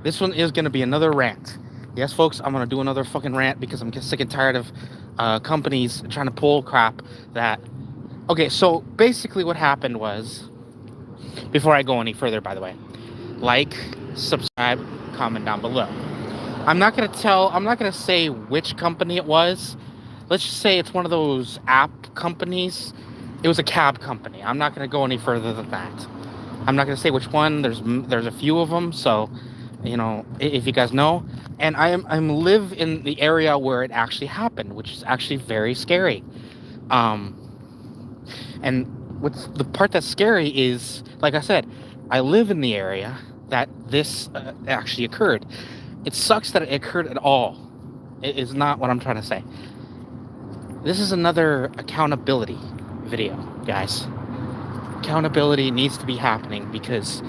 This one is going to be another rant. Yes, folks, I'm going to do another fucking rant because I'm sick and tired of companies trying to pull crap that. Okay, so basically what happened was, before I go any further, by the way, like, subscribe, comment down below. I'm not going to say which company it was. Let's just say it's one of those app companies. It was a cab company. I'm not going to go any further than that. I'm not going to say which one. There's a few of them, so if you guys know. And I'm live in the area where it actually happened, which is actually very scary. And what's the part that's scary is, like I said, I live in the area that this actually occurred. It sucks that it occurred at all. It is not what I'm trying to say. This is another accountability video, guys. Accountability needs to be happening because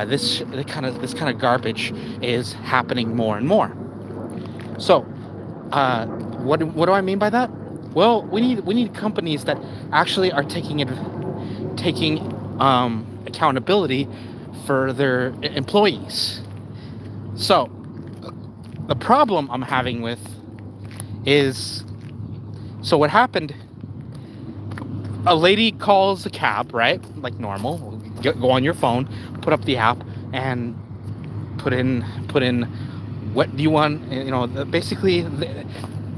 this kind of garbage is happening more and more. So, what do I mean by that? Well, we need companies that actually are taking accountability for their employees. So, the problem I'm having with is, so what happened, a lady calls a cab, right? Like normal. Go on your phone, put up the app, and put in what do you want, basically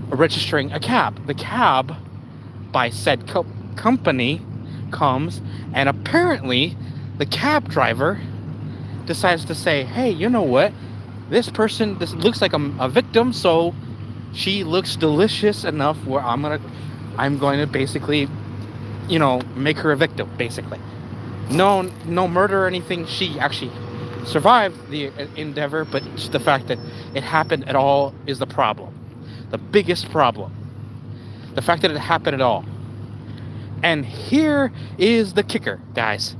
registering a cab. The cab by said company comes, and apparently the cab driver decides to say, hey, you know what? This looks like a victim, so she looks delicious enough where I'm going to basically, make her a victim, basically. No murder or anything. She actually survived the endeavor, but just the fact that it happened at all is the problem. The biggest problem. The fact that it happened at all. And here is the kicker, guys.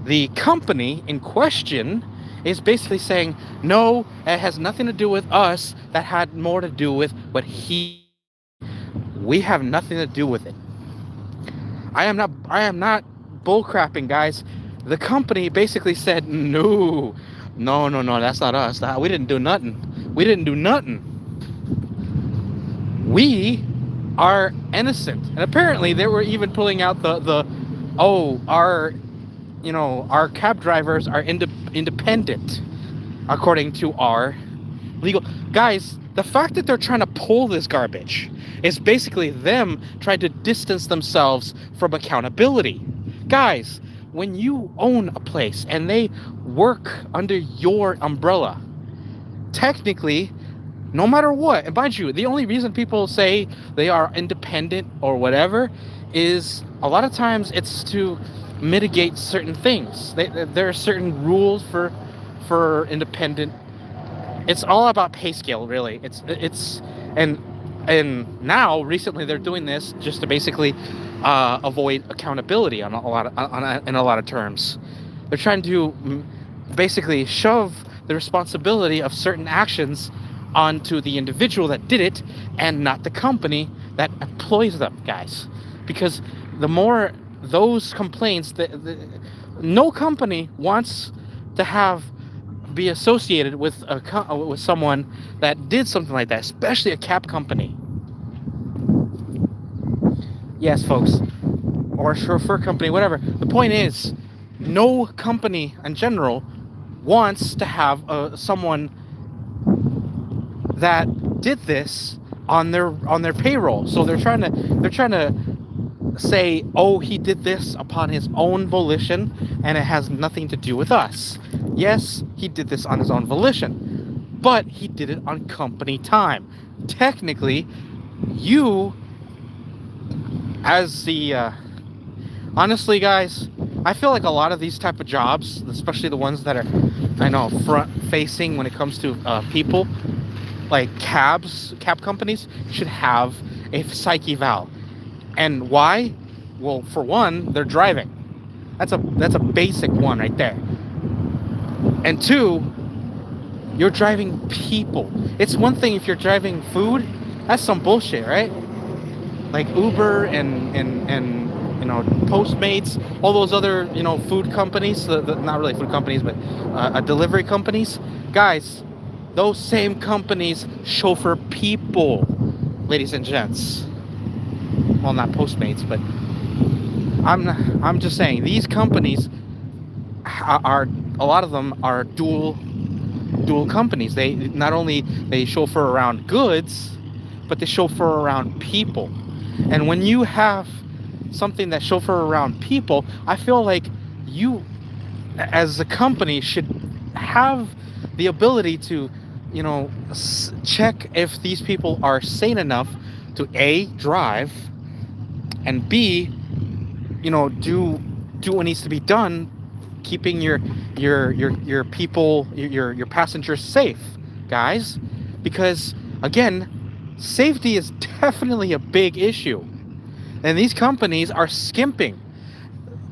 The company in question is basically saying, no, it has nothing to do with us. That had more to do with what we have nothing to do with it. I am not bullcrapping, guys. The company basically said, no, that's not us. We didn't do nothing. We are innocent. And apparently they were even pulling out our cab drivers are independent, according to our legal guys. The fact that they're trying to pull this garbage is basically them trying to distance themselves from accountability. Guys, when you own a place and they work under your umbrella, technically, no matter what, and mind you, the only reason people say they are independent or whatever is a lot of times it's to mitigate certain things. There are certain rules for independent. It's all about pay scale, really. And now recently they're doing this just to basically avoid accountability in a lot of terms. They're trying to basically shove the responsibility of certain actions onto the individual that did it and not the company that employs them, guys. Because the more those complaints, no company wants to be associated with someone that did something like that, especially a cab company. Yes, folks, or a chauffeur company, whatever. The point is, no company in general wants to have someone that did this on their payroll. So they're trying to say, oh, he did this upon his own volition and it has nothing to do with us. Yes, he did this on his own volition, but he did it on company time. Technically, you as the honestly, guys, I feel like a lot of these type of jobs, especially the ones that are front facing when it comes to people, like cab companies, should have a psych eval. And why? Well, for one, they're driving. That's a basic one right there. And two, you're driving people. It's one thing if you're driving food, that's some bullshit, right? Like Uber and Postmates, all those other, food companies, not really food companies, but delivery companies. Guys, those same companies chauffeur people, ladies and gents. Well, not Postmates, but I'm just saying these companies are, a lot of them are dual companies. They not only they chauffeur around goods, but they chauffeur around people. And when you have something that chauffeur around people, I feel like you, as a company, should have the ability to, check if these people are sane enough to A, drive, and B, do what needs to be done, keeping your people, your passengers safe, guys. Because again, safety is definitely a big issue, and these companies are skimping.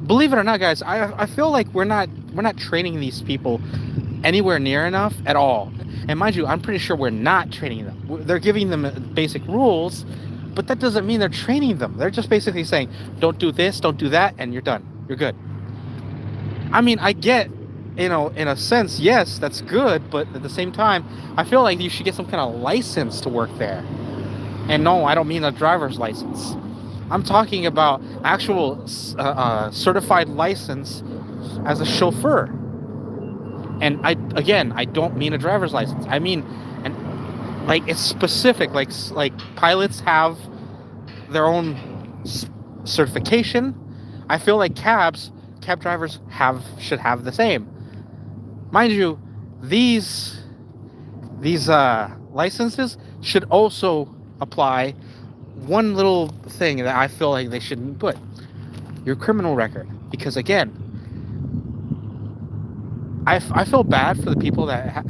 Believe it or not, guys, I feel like we're not training these people anywhere near enough at all. And mind you, I'm pretty sure we're not training them. They're giving them basic rules, but that doesn't mean they're training them. They're just basically saying, don't do this, don't do that, and you're done. You're good. I mean, I get, in a sense, yes, that's good, but at the same time, I feel like you should get some kind of license to work there. And no, I don't mean a driver's license. I'm talking about actual certified license as a chauffeur. And I don't mean a driver's license. I mean, and like, it's specific. Like pilots have their own certification. I feel like cab drivers should have the same. Mind you, these licenses should also apply one little thing that I feel like they shouldn't put: your criminal record. Because again, I feel bad for the people that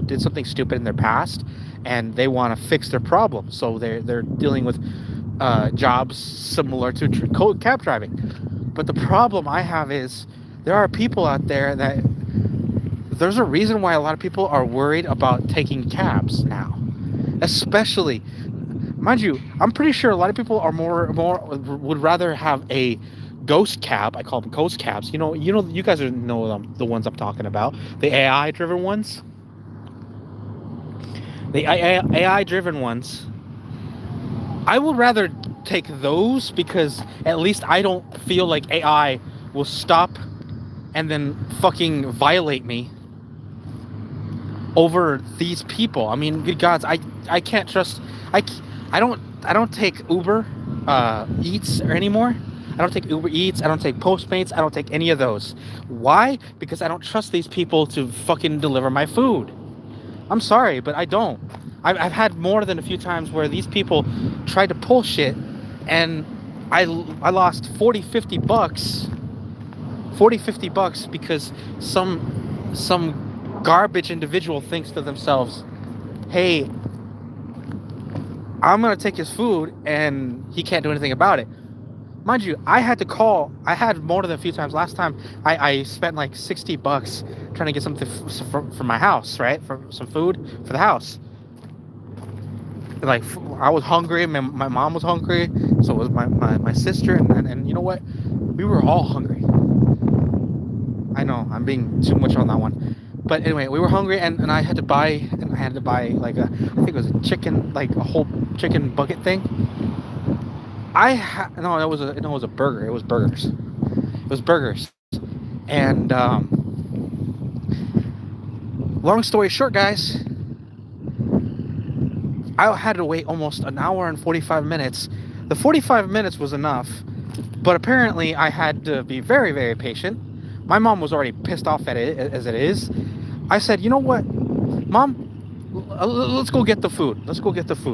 did something stupid in their past, and they want to fix their problem. So they're dealing with jobs similar to cab driving. But the problem I have is there are people out there that there's a reason why a lot of people are worried about taking cabs now, especially. Mind you, I'm pretty sure a lot of people are more would rather have a ghost cab. I call them ghost cabs. You guys know them, the ones I'm talking about, the AI driven ones. The AI driven ones. I would rather take those, because at least I don't feel like AI will stop and then fucking violate me over these people. I mean, good gods, I can't trust. I don't take Uber Eats anymore. I don't take Uber Eats. I don't take Postmates. I don't take any of those. Why? Because I don't trust these people to fucking deliver my food. I'm sorry, but I don't. I've had more than a few times where these people tried to pull shit, and I lost 50 bucks because some garbage individual thinks to themselves, hey, I'm gonna take his food and he can't do anything about it. Mind you, I had more than a few times. Last time I spent like 60 bucks trying to get something for my house, right? For some food for the house. Like, I was hungry, my mom was hungry, so was my sister, and you know what? We were all hungry. I know, I'm being too much on that one. But anyway, we were hungry, and I had to buy like I think it was a chicken, like a whole chicken bucket thing. It was a burger. It was burgers. And long story short, guys, I had to wait almost an hour and 45 minutes. The 45 minutes was enough, but apparently I had to be very, very patient. My mom was already pissed off at it as it is. I said, you know what, Mom? Let's go get the food.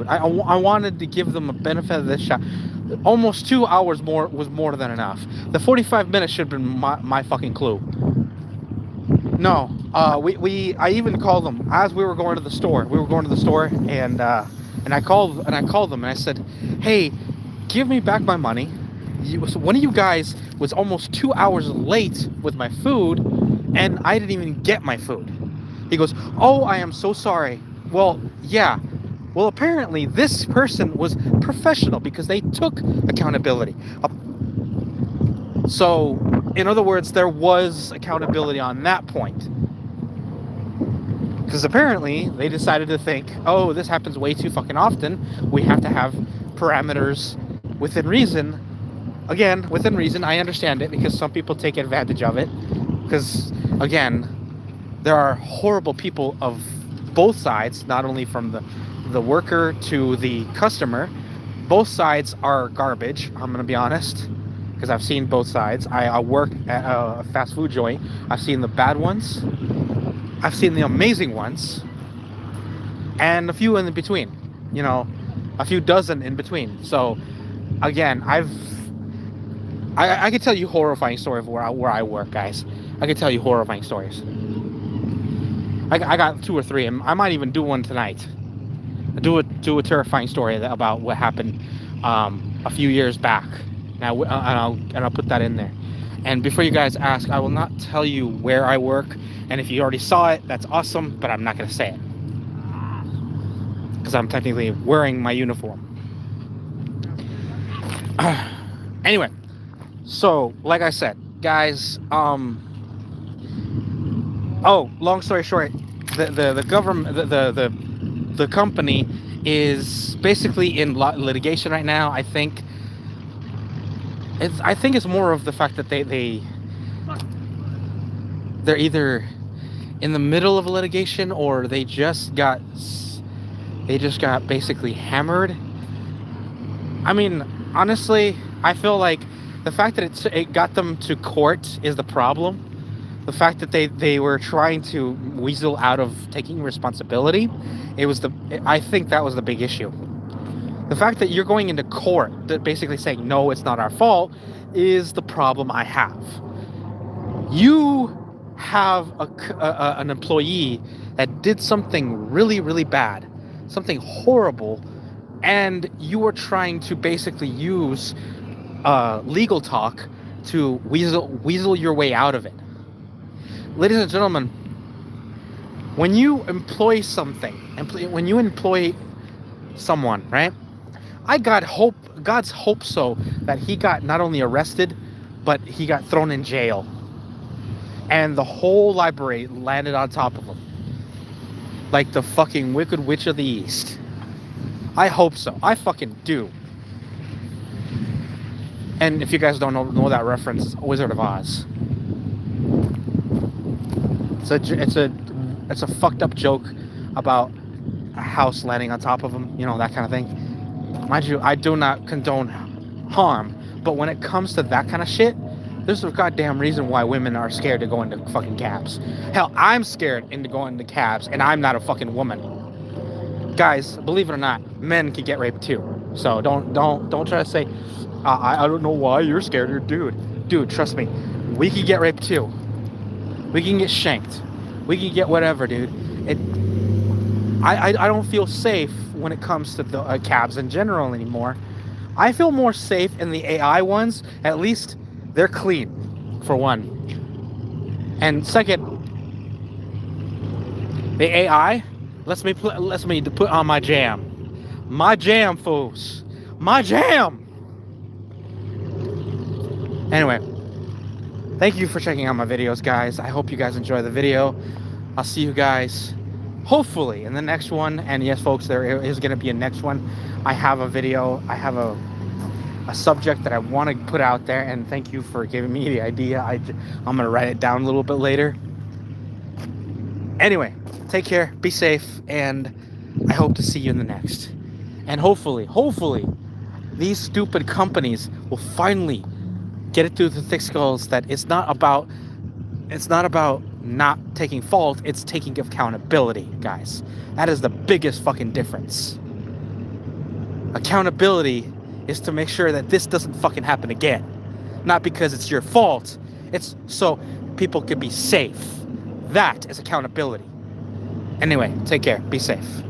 I wanted to give them a benefit of this shot. Almost 2 hours more was more than enough. The 45 minutes should have been my fucking clue. No, I even called them as we were going to the store. And I called them and I said, hey, give me back my money. One of you guys was almost 2 hours late with my food, and I didn't even get my food. He goes, oh, I am so sorry. Well, yeah. Well, apparently this person was professional because they took accountability. So, in other words, there was accountability on that point. Because apparently they decided to think, oh, this happens way too fucking often. We have to have parameters within reason. Again, within reason, I understand it because some people take advantage of it. Because, again, there are horrible people of both sides, not only from the worker to the customer. Both sides are garbage, I'm going to be honest, because I've seen both sides. I work at a fast food joint. I've seen the bad ones. I've seen the amazing ones. And a few in between. You know, a few dozen in between. So, again, I could tell you horrifying stories of where I work, guys. I could tell you horrifying stories. I got 2 or 3, and I might even do one tonight. Do a terrifying story about what happened a few years back. Now, and I'll put that in there. And before you guys ask, I will not tell you where I work. And if you already saw it, that's awesome. But I'm not going to say it because I'm technically wearing my uniform. Anyway, so like I said, guys. Oh, long story short, the government, the company is basically in litigation right now. I think it's more of the fact that they're either in the middle of a litigation or they just got basically hammered. I mean, honestly, I feel like the fact that it got them to court is the problem. The fact that they were trying to weasel out of taking responsibility, I think that was the big issue. The fact that you're going into court, that basically saying, no, it's not our fault, is the problem I have. You have an employee that did something really, really bad, something horrible, and you are trying to basically use legal talk to weasel your way out of it. Ladies and gentlemen, when you employ when you employ someone, right? God's hope so that he got not only arrested, but he got thrown in jail. And the whole library landed on top of him. Like the fucking Wicked Witch of the East. I hope so. I fucking do. And if you guys don't know that reference, it's Wizard of Oz. It's a fucked up joke about a house landing on top of him, you know, that kind of thing. Mind you, I do not condone harm, but when it comes to that kind of shit, there's a goddamn reason why women are scared to go into fucking cabs. Hell, I'm scared into going into cabs, and I'm not a fucking woman. Guys, believe it or not, men can get raped too. So don't try to say, I don't know why you're scared, you're a dude. Dude, trust me, we can get raped too. We can get shanked. We can get whatever, dude. I don't feel safe when it comes to the cabs in general anymore. I feel more safe in the AI ones. At least they're clean, for one. And second, the AI lets me to put on my jam. My jam, fools. My jam! Anyway, thank you for checking out my videos, guys. I hope you guys enjoy the video. I'll see you guys hopefully in the next one. And yes, folks, there is going to be a next one. I have a video. I have a subject that I want to put out there. And thank you for giving me the idea. I'm going to write it down a little bit later. Anyway, take care. Be safe. And I hope to see you in the next. And hopefully, these stupid companies will finally get it through the thick skulls that it's not about not taking fault, it's taking accountability, guys. That is the biggest fucking difference. Accountability is to make sure that this doesn't fucking happen again. Not because it's your fault, it's so people can be safe. That is accountability. Anyway, take care, be safe.